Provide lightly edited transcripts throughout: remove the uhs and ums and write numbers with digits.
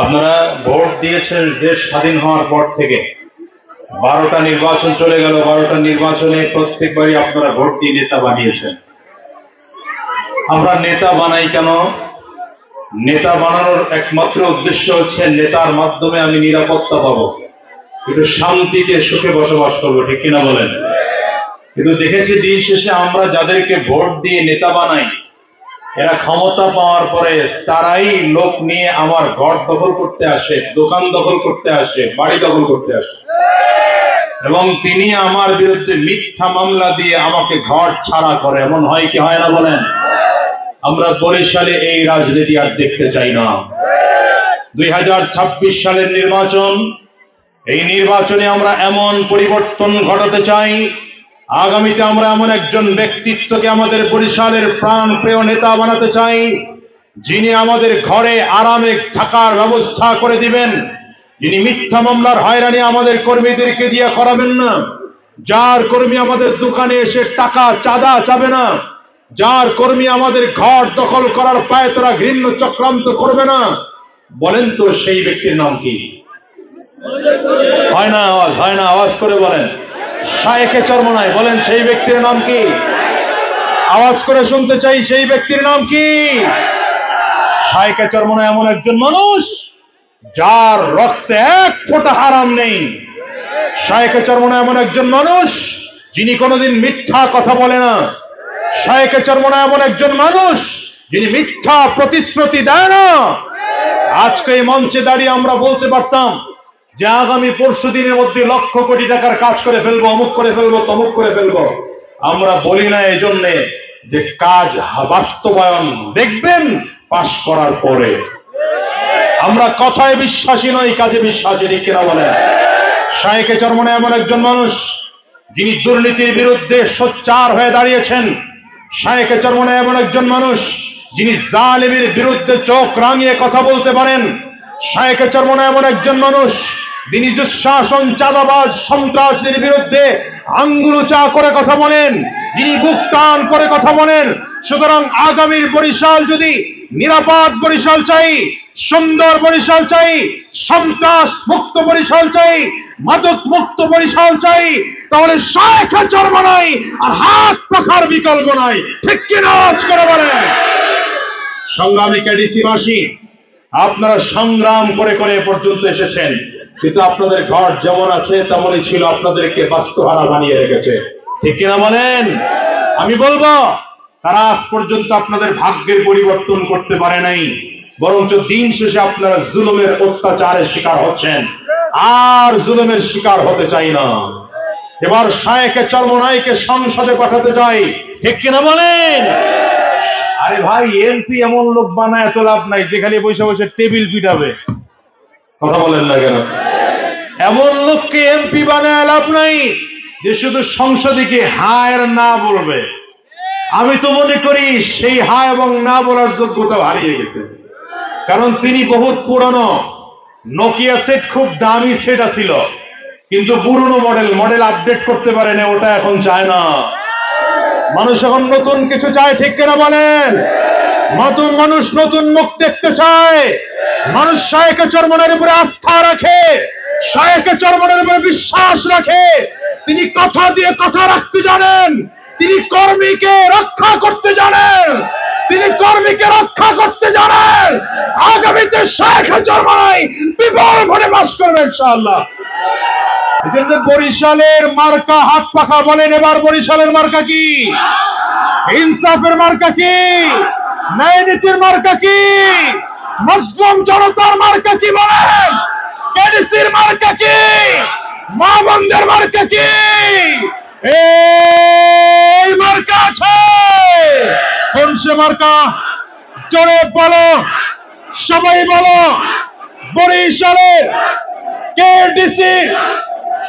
আপনারা ভোট দিয়েছেন দেশ স্বাধীন হওয়ার পর থেকে। 12টা নির্বাচন চলে গেল, 12টা নির্বাচনে প্রত্যেকবারই আপনারা ভোট দিয়ে নেতা বানিয়েছেন। আমরা নেতা বানাই কেন? নেতা বানানোর একমাত্র উদ্দেশ্য হচ্ছে নেতার মাধ্যমে আমি নিরাপত্তা পাবো, একটু শান্তিতে সুখে বসবাস করবো, ঠিক কিনা বলেন? কিন্তু দেখেছি দিন শেষে আমরা যাদেরকে ভোট দিয়ে নেতা বানাই, এরা ক্ষমতা পাওয়ার পরে তারাই লোক নিয়ে আমার ঘর দখল করতে আসে, দোকান দখল করতে আসে, বাড়ি দখল করতে আসে, এবং তিনি আমার বিরুদ্ধে মিথ্যা মামলা দিয়ে আমাকে ঘর ছাড়া করে। এমন হয় কি হয় না বলেন? আমরা বরিশালে এই রাজনীতি আর দেখতে চাই না। 2026 সালের নির্বাচন, এই নির্বাচনে আমরা এমন পরিবর্তন ঘটাতে চাই, আগামীতে আমরা এমন একজন ব্যক্তিত্বকে আমাদের বরিশালের প্রাণ প্রিয় নেতা বানাতে চাই, যিনি আমাদের ঘরে আরামে থাকার ব্যবস্থা করে দিবেন, যিনি মিথ্যা মামলার হয়রানি আমাদের কর্মীদেরকে দিয়ে করাবেন না, যার কর্মী আমাদের দোকানে এসে টাকা চাঁদা চাবে না, যার কর্মী আমাদের ঘর দখল করার পায়তারা ঘৃণ্য চক্রান্ত করবে না। বলেন তো সেই ব্যক্তির নাম কি? হয় না আওয়াজ, হয় না, আওয়াজ করে বলেন। শায়েখে চরমনাই, বলেন সেই ব্যক্তির নাম কি? আওয়াজ করে শুনতে চাই, সেই ব্যক্তির নাম কি? শায়েখে চরমনাই এমন একজন মানুষ যার রক্তে এক ফোঁটা হারাম নেই। শায়েখে চরমনাই এমন একজন মানুষ যিনি কোনোদিন মিথ্যা কথা বলে না। শায়েখে চরমনাই এমন একজন মানুষ যিনি মিথ্যা প্রতিশ্রুতি দেয় না। আজকে এই মঞ্চে দাঁড়িয়ে আমরা বলতে পারতাম যে আগামী পরশু দিনের মধ্যে লক্ষ কোটি টাকার কাজ করে ফেলবো, অমুক করে ফেলবো, তমুক করে ফেলবো। আমরা বলি না এই জন্যে যে কাজ বাস্তবায়ন দেখবেন পাশ করার পরে। আমরা কথায় বিশ্বাসী নই, কাজে বিশ্বাসী, ঠিক কিনা বলেন? শায়েখে চরমনাই এমন একজন মানুষ যিনি দুর্নীতির বিরুদ্ধে সোচ্চার হয়ে দাঁড়িয়েছেন। শায়েখে চরমনাই এমন একজন মানুষ যিনি জালিমের বিরুদ্ধে চোখ রাঙিয়ে কথা বলতে পারেন। শায়েখে চরমনাই এমন একজন মানুষ যিনি দুঃশাসন, চাঁদাবাজ, সন্ত্রাসীদের বিরুদ্ধে আঙ্গুল উঁচা করে কথা বলেন, যিনি বুক টান করে কথা বলেন। সুতরাং আগামীর বরিশাল যদি নিরাপদ বরিশাল চাই, সুন্দর বরিশাল চাই, সন্ত্রাস মুক্ত বরিশাল চাই, মাদক মুক্ত বরিশাল চাই, তাহলে শায়েখে চরমনাই আর হাত পাখার বিকল্প নাই, ঠিক কিনা আওয়াজ করে বলেন। সংগ্রামী কেডিসিবাসী, আপনারা সংগ্রাম করে করে পর্যন্ত এসেছেন, কিন্তু আপনাদের ঘর যেমন আছে তেমনই ছিল, আপনাদেরকে বাস্তুহারা বানিয়ে রেখেছে, ঠিক কিনা বলেন? আমি বলবো তারা আজ পর্যন্ত আপনাদের ভাগ্যের পরিবর্তন করতে পারে নাই, বরঞ্চ দিন শেষে আপনারা জুলুমের অত্যাচারের শিকার হচ্ছেন। আর জুলুমের শিকার হতে চাই না। এবার শায়েখে চরমনাইকে সংসদে পাঠাতে চাই, ঠিক কিনা বলেন? আরে ভাই, এমপি এমন লোক বানায় এত লাভ নাই যে খালি বসে বসে টেবিল পিটাবে। কথা বলেন না কেন? এমন লোককে এমপি বানায় লাভ নাই যে শুধু সংসদে গিয়ে হ্যাঁ আর না বলবে। আমি তো মনে করি সেই হ্যাঁ এবং না বলার যোগ্যতা হারিয়ে গেছে, কারণ তিনি বহুত পুরনো। নোকিয়া সেট খুব দামি সেট ছিল, কিন্তু পুরনো মডেল আপডেট করতে পারে না, ওটা এখন চায় না। মানুষ এখন নতুন কিছু চায়, ঠিক কিনা বলেন? নতুন মানুষ নতুন মুখ দেখতে চায়। মানুষ শায়েখে চরমনাইয়ের উপরে আস্থা রাখে, শায়েখে চরমনাইয়ের উপরে বিশ্বাস রাখে। তিনি কথা দিয়ে কথা রাখতে জানেন, তিনি কর্মীকে রক্ষা করতে জানেন, তিনি কর্মীকে রক্ষা করতে জানেন। আগামীতে শায়েখে চরমনাই বিপুল ভোটে পাস করবে ইনশাআল্লাহ। এজন্য বরিশালের মার্কা হাত পাখা। বলেন এবার বরিশালের মার্কা কি? ইনসাফের মার্কা কি? ন্যায় নীতির মার্কা কি? মুসলিম জনতার মার্কা কি? বলেন কেডিসির মার্কা কি? মা বোনদের মার্কা কি? এই মার্কা আছে। কোন সে মার্কা? জোরে বলো, সবাই বলো। বরিশালের কেডিসি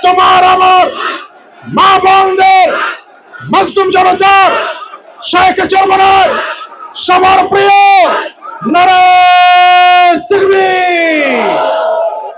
তোমার আমার মা বোনদের, মুসলিম জনতার, শায়েখে চরমনাই সবার প্রিয় নারায়ে তাকবীর।